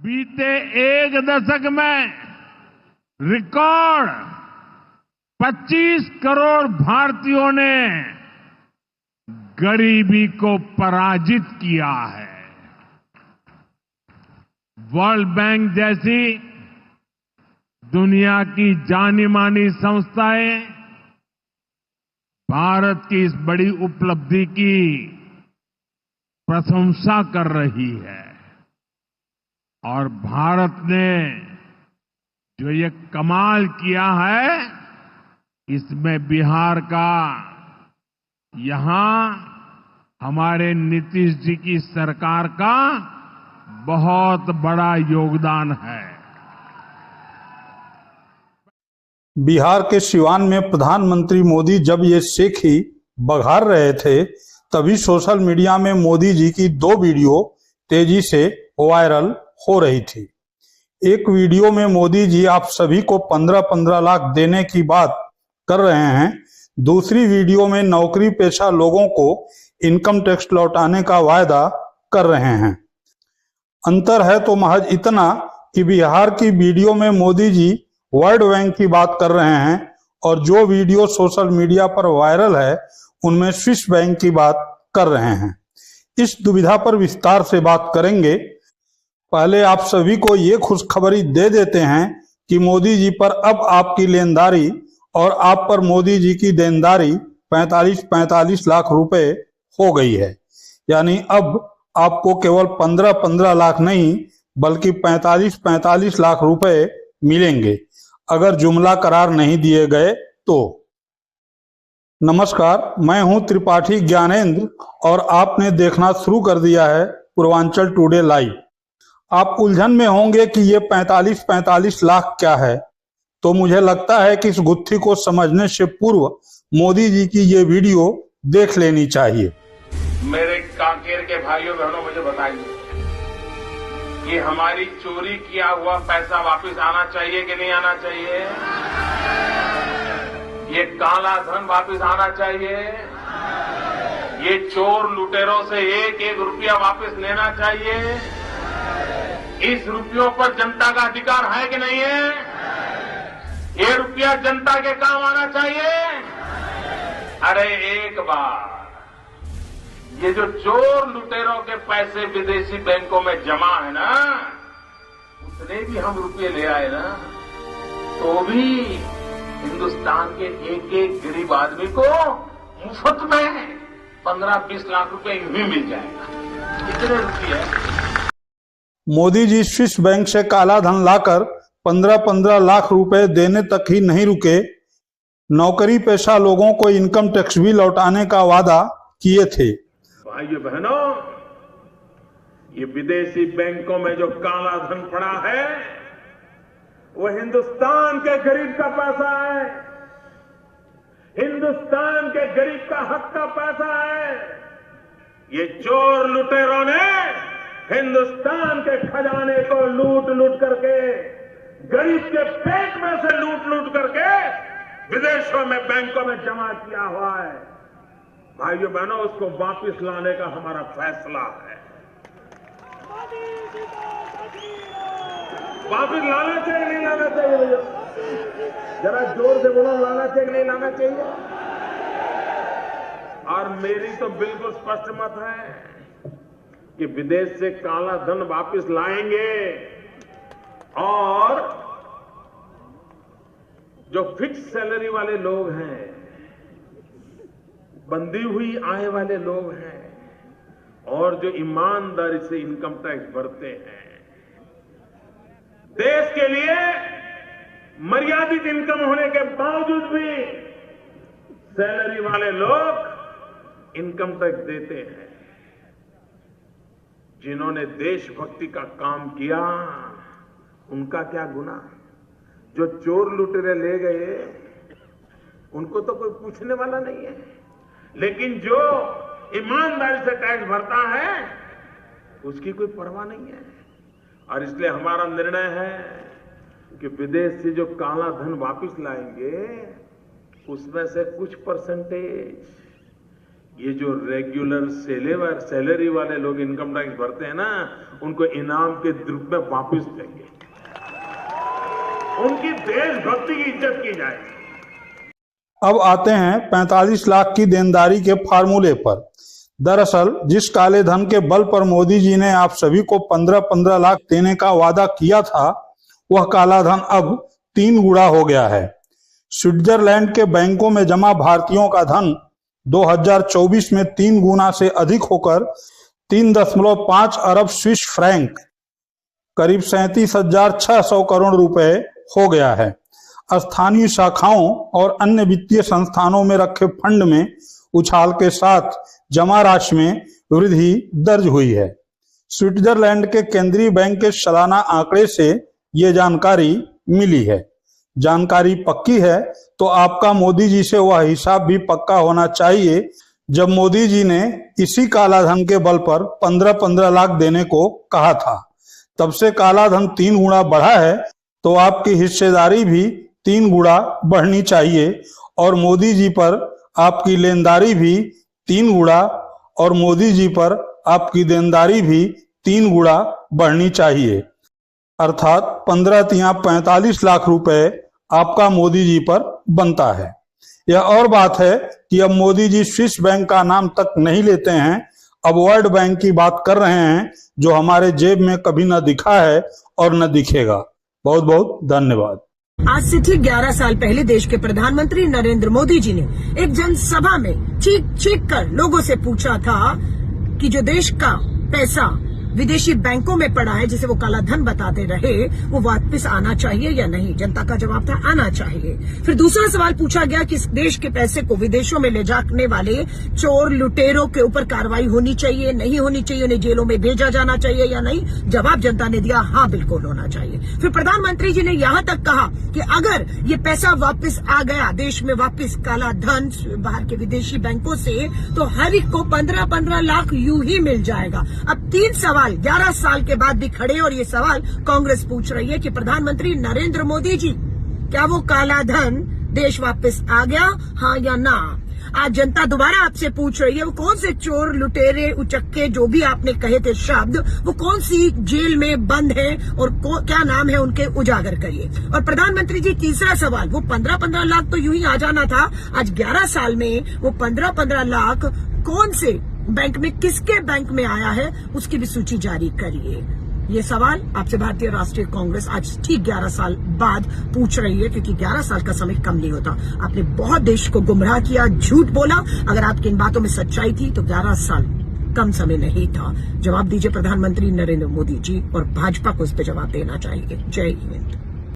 बीते एक दशक में रिकॉर्ड 25 करोड़ भारतीयों ने गरीबी को पराजित किया है। वर्ल्ड बैंक जैसी दुनिया की जानी मानी संस्थाएं भारत की इस बड़ी उपलब्धि की प्रशंसा कर रही है और भारत ने जो ये कमाल किया है, इसमें बिहार का यहां हमारे नीतीश जी की सरकार का बहुत बड़ा योगदान है। बिहार के सिवान में प्रधानमंत्री मोदी जब ये शेखी बघार रहे थे, तभी सोशल मीडिया में मोदी जी की 2 वीडियो तेजी से वायरल हो रही थी। एक वीडियो में मोदी जी आप सभी को 15-15 लाख देने की बात कर रहे हैं। दूसरी वीडियो में नौकरी पेशा लोगों को इनकम टैक्स लौटाने का वायदा कर रहे हैं। अंतर है तो महज इतना कि बिहार की वीडियो में मोदी जी वर्ल्ड बैंक की बात कर रहे हैं और जो वीडियो सोशल मीडिया पर वायरल है उनमें स्विस बैंक की बात कर रहे हैं। इस दुविधा पर विस्तार से बात करेंगे। पहले आप सभी को ये खुशखबरी दे देते हैं कि मोदी जी पर अब आपकी लेनदारी और आप पर मोदी जी की देनदारी 45-45 लाख रुपए हो गई है। यानी अब आपको केवल 15-15 लाख नहीं बल्कि 45-45 लाख रुपए मिलेंगे अगर जुमला करार नहीं दिए गए तो। नमस्कार, मैं हूं त्रिपाठी ज्ञानेंद्र और आपने देखना शुरू कर दिया है पूर्वांचल टुडे लाइव। आप उलझन में होंगे कि ये 45-45 लाख क्या है, तो मुझे लगता है कि इस गुत्थी को समझने से पूर्व मोदी जी की ये वीडियो देख लेनी चाहिए। मेरे कांकेर के भाइयों बहनों, मुझे बताइए कि हमारी चोरी किया हुआ पैसा वापस आना चाहिए कि नहीं आना चाहिए? ये काला धन वापस आना चाहिए? ये चोर लुटेरों से एक एक रुपया वापस लेना चाहिए? इस रुपयों पर जनता का अधिकार है कि नहीं है? ये रुपया जनता के काम आना चाहिए। अरे एक बार ये जो चोर लुटेरों के पैसे विदेशी बैंकों में जमा है ना, उतने भी हम रुपये ले आए ना, तो भी हिंदुस्तान के एक एक गरीब आदमी को मुफ्त में 15-20 लाख रुपए यूं ही मिल जाएगा। कितने रुपये? मोदी जी स्विस बैंक से काला धन लाकर 15-15 लाख रुपए देने तक ही नहीं रुके, नौकरी पेशा लोगों को इनकम टैक्स भी लौटाने का वादा किए थे। भाइयों बहनों, ये विदेशी बैंकों में जो काला धन पड़ा है वो हिंदुस्तान के गरीब का पैसा है, हिंदुस्तान के गरीब का हक का पैसा है। ये चोर लुटेरों ने हिंदुस्तान के खजाने को लूट लूट करके, गरीब के पेट में से लूट लूट करके विदेशों में बैंकों में जमा किया हुआ है। भाइयों बहनों, उसको वापस लाने का हमारा फैसला है। वापस लाना चाहिए नहीं लाना चाहिए? भैया जरा जोर से बोलो, लाना चाहिए नहीं लाना चाहिए? और मेरी तो बिल्कुल स्पष्ट मत है कि विदेश से काला धन वापस लाएंगे और जो फिक्स सैलरी वाले लोग हैं, बंधी हुई आय वाले लोग हैं और जो ईमानदारी से इनकम टैक्स भरते हैं, देश के लिए मर्यादित इनकम होने के बावजूद भी सैलरी वाले लोग इनकम टैक्स देते हैं। जिन्होंने देशभक्ति का काम किया उनका क्या गुनाह? जो चोर लुटेरे ले गए उनको तो कोई पूछने वाला नहीं है, लेकिन जो ईमानदारी से टैक्स भरता है उसकी कोई परवाह नहीं है। और इसलिए हमारा निर्णय है कि विदेश से जो काला धन वापस लाएंगे उसमें से कुछ परसेंटेज ये जो रेगुलर सैलरी वाले लोग इनकम टैक्स भरते हैं ना, उनको इनाम के रूप में वापस देंगे। उनकी देशभक्ति की इज्जत की जाएगी। अब आते हैं 45 लाख की देनदारी के फार्मूले पर। दरअसल जिस काले धन के बल पर मोदी जी ने आप सभी को 15-15 लाख देने का वादा किया था, वह काला धन अब 3 गुना हो गया है। स्विट्जरलैंड के बैंकों में जमा भारतीयों का धन 2024 में 3 गुना से अधिक होकर 3.5 अरब स्विस फ्रैंक करीब 37,600 करोड़ रुपए हो गया है। स्थानीय शाखाओं और अन्य वित्तीय संस्थानों में रखे फंड में उछाल के साथ जमा राशि में वृद्धि दर्ज हुई है। स्विट्जरलैंड के केंद्रीय बैंक के सालाना आंकड़े से ये जानकारी मिली है। जानकारी पक्की है तो आपका मोदी जी से वह हिसाब भी पक्का होना चाहिए। जब मोदी जी ने इसी काला धन के बल पर 15-15 लाख देने को कहा था, तब से काला धन 3 गुना बढ़ा है, तो आपकी हिस्सेदारी भी 3 गुना बढ़नी चाहिए और मोदी जी पर आपकी लेनदारी भी 3 गुना और मोदी जी पर आपकी देनदारी भी 3 गुना बढ़नी चाहिए। अर्थात 15-45 लाख रुपए आपका मोदी जी पर बनता है। यह और बात है कि अब मोदी जी स्विस बैंक का नाम तक नहीं लेते हैं, अब वर्ल्ड बैंक की बात कर रहे हैं, जो हमारे जेब में कभी न दिखा है और न दिखेगा। बहुत बहुत धन्यवाद। आज से ठीक 11 साल पहले देश के प्रधानमंत्री नरेंद्र मोदी जी ने एक जनसभा में चीख कर लोगों से पूछा था कि जो देश का पैसा विदेशी बैंकों में पड़ा है, जिसे वो काला धन बताते रहे, वो वापस आना चाहिए या नहीं। जनता का जवाब था आना चाहिए। फिर दूसरा सवाल पूछा गया कि इस देश के पैसे को विदेशों में ले जाने वाले चोर लुटेरों के ऊपर कार्रवाई होनी चाहिए, नहीं होनी चाहिए, उन्हें जेलों में भेजा जाना चाहिए या नहीं। जवाब जनता ने दिया हाँ, बिल्कुल होना चाहिए। फिर प्रधानमंत्री जी ने यहाँ तक कहा कि अगर ये पैसा वापस आ गया देश में, वापस काला धन बाहर के विदेशी बैंकों से, तो हर एक को 15-15 लाख यूं ही मिल जाएगा। अब 3 सवाल 11 साल के बाद भी खड़े, और ये सवाल कांग्रेस पूछ रही है कि प्रधानमंत्री नरेंद्र मोदी जी, क्या वो काला धन देश वापस आ गया, हाँ या ना। आज जनता दोबारा आपसे पूछ रही है वो कौन से चोर लुटेरे उचक्के जो भी आपने कहे थे शब्द, वो कौन सी जेल में बंद है और क्या नाम है उनके, उजागर करिए। और प्रधानमंत्री जी तीसरा सवाल, वो 15-15 लाख तो यूं ही आ जाना था, आज 11 साल में वो 15-15 लाख कौन से बैंक में, किसके बैंक में आया है, उसकी भी सूची जारी करिए। ये सवाल आपसे भारतीय राष्ट्रीय कांग्रेस आज ठीक 11 साल बाद पूछ रही है, क्योंकि 11 साल का समय कम नहीं होता। आपने बहुत देश को गुमराह किया, झूठ बोला। अगर आपकी इन बातों में सच्चाई थी तो 11 साल कम समय नहीं था। जवाब दीजिए प्रधानमंत्री नरेंद्र मोदी जी, और भाजपा को इस पे जवाब देना चाहिए। जय हिंद।